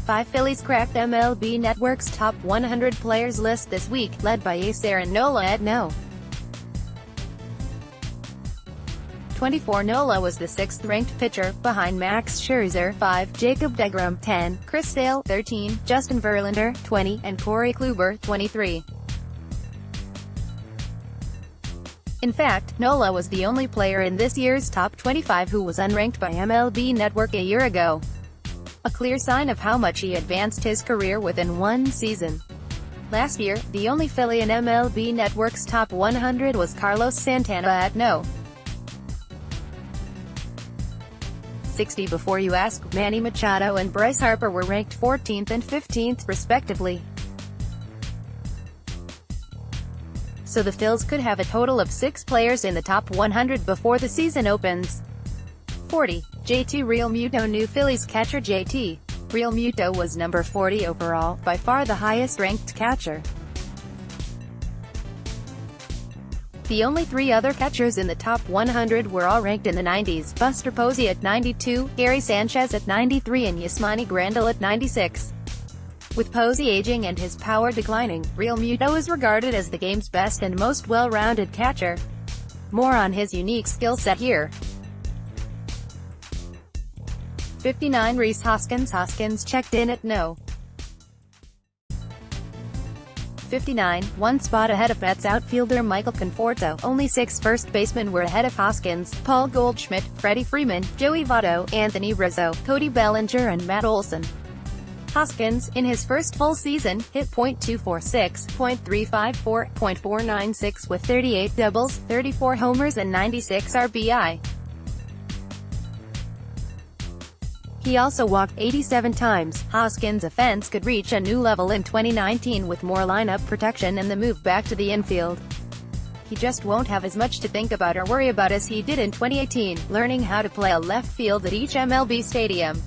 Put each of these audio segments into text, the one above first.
5 Phillies cracked MLB Network's top 100 players list this week, led by ace Aaron Nola at No. 24. Nola was the 6th-ranked pitcher, behind Max Scherzer, 5, Jacob deGrom, 10, Chris Sale, 13, Justin Verlander, 20, and Corey Kluber, 23. In fact, Nola was the only player in this year's top 25 who was unranked by MLB Network a year ago. A clear sign of how much he advanced his career within one season. Last year, the only Philly in MLB Network's top 100 was Carlos Santana at No. 60. Before you ask, Manny Machado and Bryce Harper were ranked 14th and 15th, respectively. So the Phils could have a total of 6 players in the top 100 before the season opens. 40. JT Realmuto. New Phillies catcher JT Realmuto was number 40 overall, by far the highest-ranked catcher. The only 3 other catchers in the top 100 were all ranked in the 90s, Buster Posey at 92, Gary Sanchez at 93 and Yasmani Grandal at 96. With Posey aging and his power declining, Realmuto is regarded as the game's best and most well-rounded catcher. More on his unique skill set here. 59. Rhys Hoskins. Hoskins checked in at No. 59, one spot ahead of Mets outfielder Michael Conforto. Only 6 first basemen were ahead of Hoskins: Paul Goldschmidt, Freddie Freeman, Joey Votto, Anthony Rizzo, Cody Bellinger and Matt Olson. Hoskins, in his first full season, hit .246, .354, .496 with 38 doubles, 34 homers and 96 RBI. He also walked 87 times. Hoskins' offense could reach a new level in 2019 with more lineup protection and the move back to the infield. He just won't have as much to think about or worry about as he did in 2018, learning how to play a left field at each MLB stadium.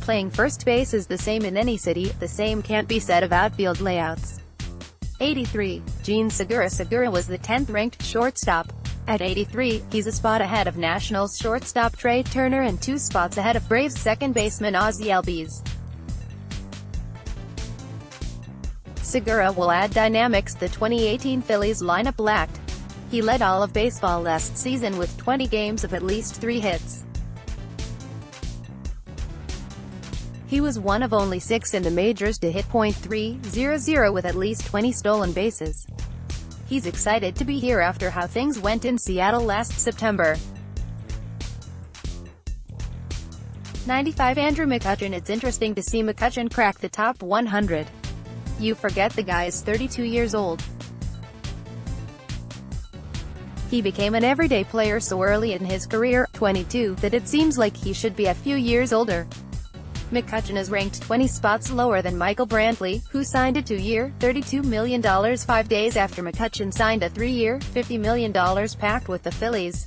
Playing first base is the same in any city, the same can't be said of outfield layouts. 83. Jean Segura. Segura was the 10th-ranked shortstop. At 83, he's a spot ahead of Nationals shortstop Trey Turner and 2 spots ahead of Braves second baseman Ozzie Albies. Segura will add dynamics the 2018 Phillies lineup lacked. He led all of baseball last season with 20 games of at least 3 hits. He was one of only 6 in the majors to hit .300 with at least 20 stolen bases. He's excited to be here after how things went in Seattle last September. 95. Andrew McCutchen. It's interesting to see McCutchen crack the top 100. You forget the guy is 32 years old. He became an everyday player so early in his career, 22, that it seems like he should be a few years older. McCutchen is ranked 20 spots lower than Michael Brantley, who signed a 2-year, $32 million 5 days after McCutchen signed a 3-year, $50 million pact with the Phillies.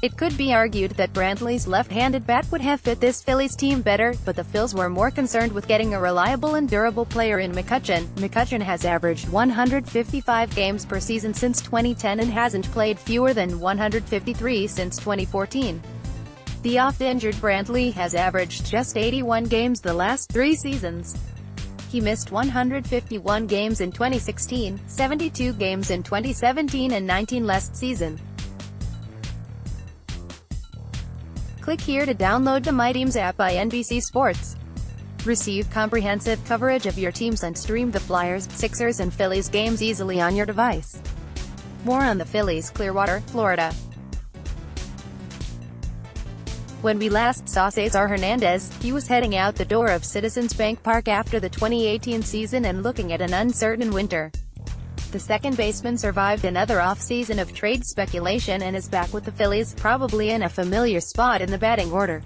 It could be argued that Brantley's left-handed bat would have fit this Phillies team better, but the Phils were more concerned with getting a reliable and durable player in McCutchen. McCutchen has averaged 155 games per season since 2010 and hasn't played fewer than 153 since 2014. The oft-injured Brantley has averaged just 81 games the last 3 seasons. He missed 151 games in 2016, 72 games in 2017 and 19 last season. Click here to download the My Teams app by NBC Sports. Receive comprehensive coverage of your teams and stream the Flyers, Sixers and Phillies games easily on your device. More on the Phillies. Clearwater, Florida. When we last saw Cesar Hernandez, he was heading out the door of Citizens Bank Park after the 2018 season and looking at an uncertain winter. The second baseman survived another off-season of trade speculation and is back with the Phillies, probably in a familiar spot in the batting order.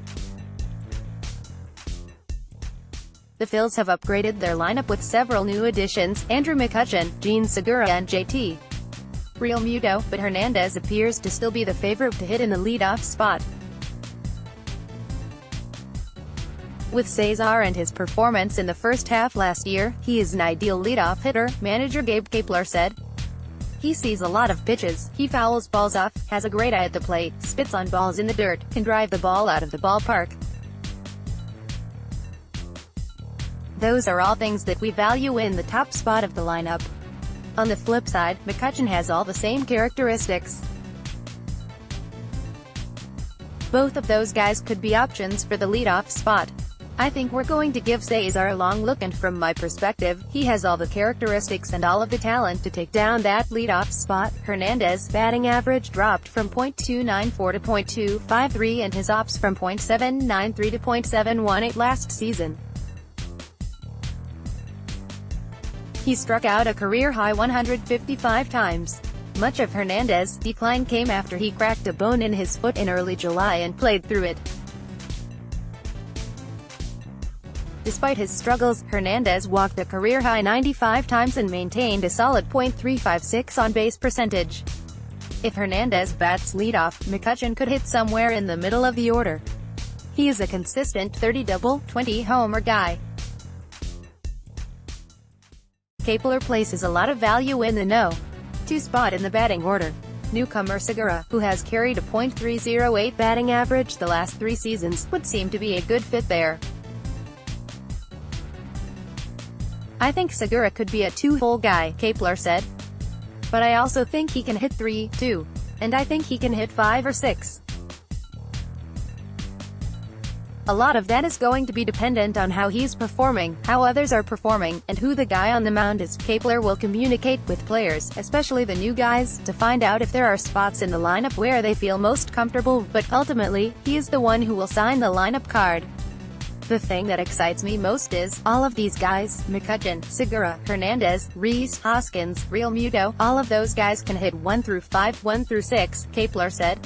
The Phils have upgraded their lineup with several new additions: Andrew McCutchen, Jean Segura and JT Realmuto, but Hernandez appears to still be the favorite to hit in the leadoff spot. With Cesar and his performance in the first half last year, he is an ideal leadoff hitter, manager Gabe Kapler said. He sees a lot of pitches, he fouls balls off, has a great eye at the plate, spits on balls in the dirt, can drive the ball out of the ballpark. Those are all things that we value in the top spot of the lineup. On the flip side, McCutchen has all the same characteristics. Both of those guys could be options for the leadoff spot. I think we're going to give Scherzer a long look, and from my perspective, he has all the characteristics and all of the talent to take down that leadoff spot. Hernandez's batting average dropped from .294 to .253 and his ops from .793 to .718 last season. He struck out a career-high 155 times. Much of Hernandez's decline came after he cracked a bone in his foot in early July and played through it. Despite his struggles, Hernandez walked a career-high 95 times and maintained a solid .356 on-base percentage. If Hernandez bats leadoff, McCutchen could hit somewhere in the middle of the order. He is a consistent 30-double, 20-homer guy. Kepler places a lot of value in the no.2 spot in the batting order. Newcomer Segura, who has carried a .308 batting average the last 3 seasons, would seem to be a good fit there. I think Segura could be a 2-hole guy, Kepler said. But I also think he can hit 3, too. And I think he can hit 5 or 6. A lot of that is going to be dependent on how he's performing, how others are performing, and who the guy on the mound is. Kepler will communicate with players, especially the new guys, to find out if there are spots in the lineup where they feel most comfortable, but ultimately, he is the one who will sign the lineup card. The thing that excites me most is, all of these guys, McCutchen, Segura, Hernandez, Rhys, Hoskins, Real Muto, all of those guys can hit 1 through 5, 1 through 6, Kepler said.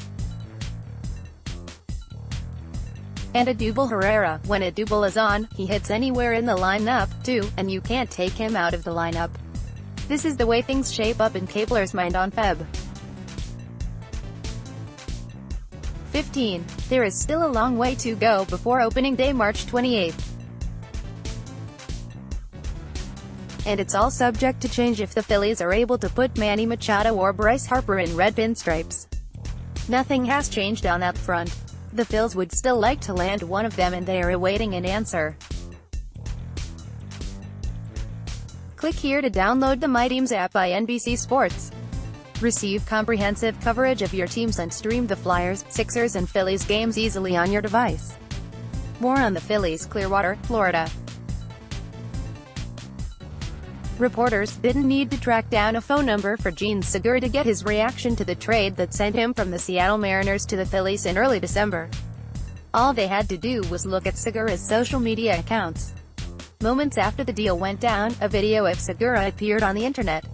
And Odubel Herrera, when Odubel is on, he hits anywhere in the lineup, too, and you can't take him out of the lineup. This is the way things shape up in Kepler's mind on Feb. 15. There is still a long way to go before opening day March 28. And it's all subject to change if the Phillies are able to put Manny Machado or Bryce Harper in red pinstripes. Nothing has changed on that front. The Phils would still like to land one of them and they are awaiting an answer. Click here to download the My Teams app by NBC Sports. Receive comprehensive coverage of your teams and stream the Flyers, Sixers and Phillies games easily on your device. More on the Phillies, Clearwater, Florida. Reporters didn't need to track down a phone number for Jean Segura to get his reaction to the trade that sent him from the Seattle Mariners to the Phillies in early December. All they had to do was look at Segura's social media accounts. Moments after the deal went down, a video of Segura appeared on the internet.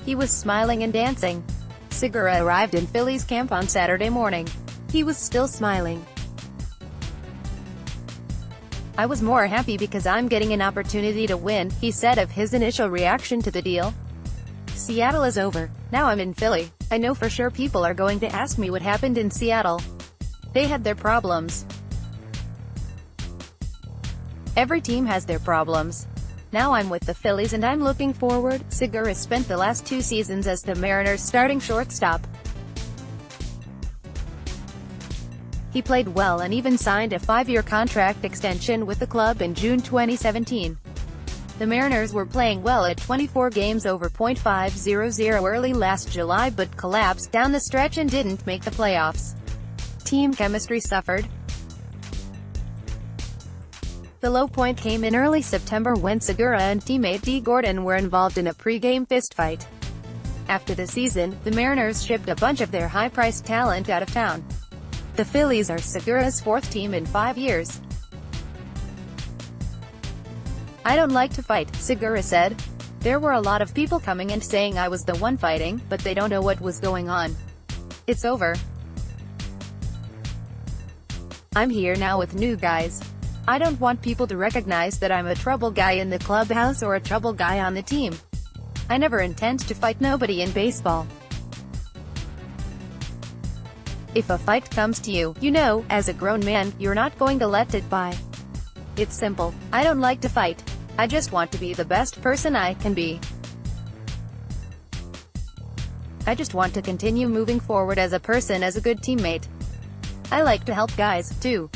He was smiling and dancing. Segura arrived in Phillies camp on Saturday morning. He was still smiling. "I was more happy because I'm getting an opportunity to win," he said of his initial reaction to the deal. "Seattle is over. Now I'm in Philly. I know for sure people are going to ask me what happened in Seattle. They had their problems. Every team has their problems. Now I'm with the Phillies and I'm looking forward." Segura spent the last 2 seasons as the Mariners' starting shortstop. He played well and even signed a 5-year contract extension with the club in June 2017. The Mariners were playing well at 24 games over .500 early last July but collapsed down the stretch and didn't make the playoffs. Team chemistry suffered. The low point came in early September when Segura and teammate Dee Gordon were involved in a pre-game fistfight. After the season, the Mariners shipped a bunch of their high-priced talent out of town. The Phillies are Segura's 4th team in 5 years. "I don't like to fight," Segura said. "There were a lot of people coming and saying I was the one fighting, but they don't know what was going on. It's over. I'm here now with new guys. I don't want people to recognize that I'm a trouble guy in the clubhouse or a trouble guy on the team. I never intend to fight nobody in baseball. If a fight comes to you, you know, as a grown man, you're not going to let it by. It's simple. I don't like to fight. I just want to be the best person I can be. I just want to continue moving forward as a person, as a good teammate. I like to help guys, too.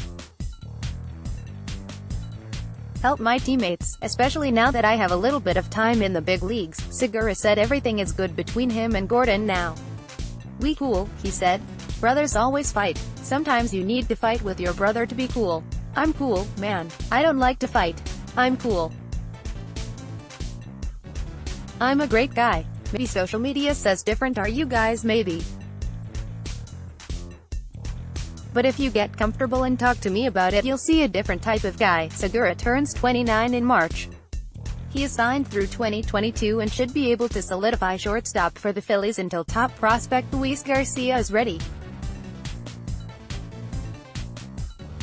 Help my teammates, especially now that I have a little bit of time in the big leagues. Segura said everything is good between him and Gordon now. We cool, he said. Brothers always fight. Sometimes you need to fight with your brother to be cool. I'm cool, man. I don't like to fight. I'm cool. I'm a great guy. Maybe social media says different, are you guys? Maybe. But if you get comfortable and talk to me about it, you'll see a different type of guy. Segura turns 29 in March. He is signed through 2022 and should be able to solidify shortstop for the Phillies until top prospect Luis Garcia is ready.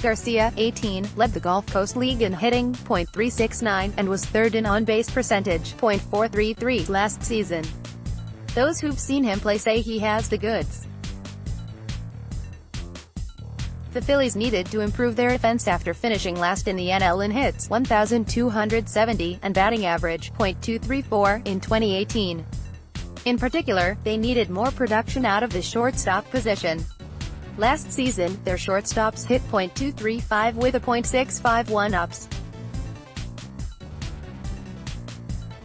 Garcia, 18, led the Gulf Coast League in hitting, .369, and was third in on-base percentage, .433, last season. Those who've seen him play say he has the goods. The Phillies needed to improve their offense after finishing last in the NL in hits, 1,270, and batting average, .234, in 2018. In particular, they needed more production out of the shortstop position. Last season, their shortstops hit .235 with a .651 ups.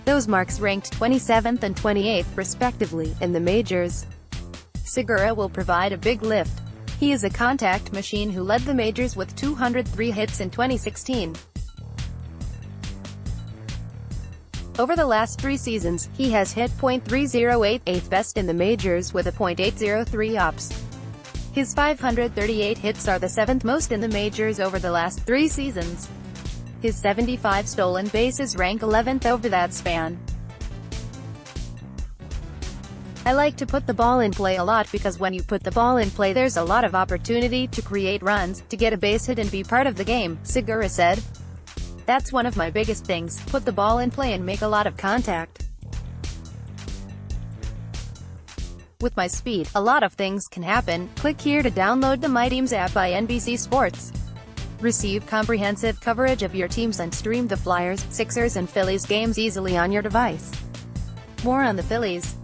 Those marks ranked 27th and 28th, respectively, in the majors. Segura will provide a big lift. He is a contact machine who led the majors with 203 hits in 2016. Over the last 3 seasons, he has hit .308, 8th best in the majors with a .803 ops. His 538 hits are the 7th most in the majors over the last 3 seasons. His 75 stolen bases rank 11th over that span. I like to put the ball in play a lot because when you put the ball in play there's a lot of opportunity to create runs, to get a base hit and be part of the game, Segura said. That's one of my biggest things, put the ball in play and make a lot of contact. With my speed, a lot of things can happen. Click here to download the My Teams app by NBC Sports. Receive comprehensive coverage of your teams and stream the Flyers, Sixers and Phillies games easily on your device. More on the Phillies.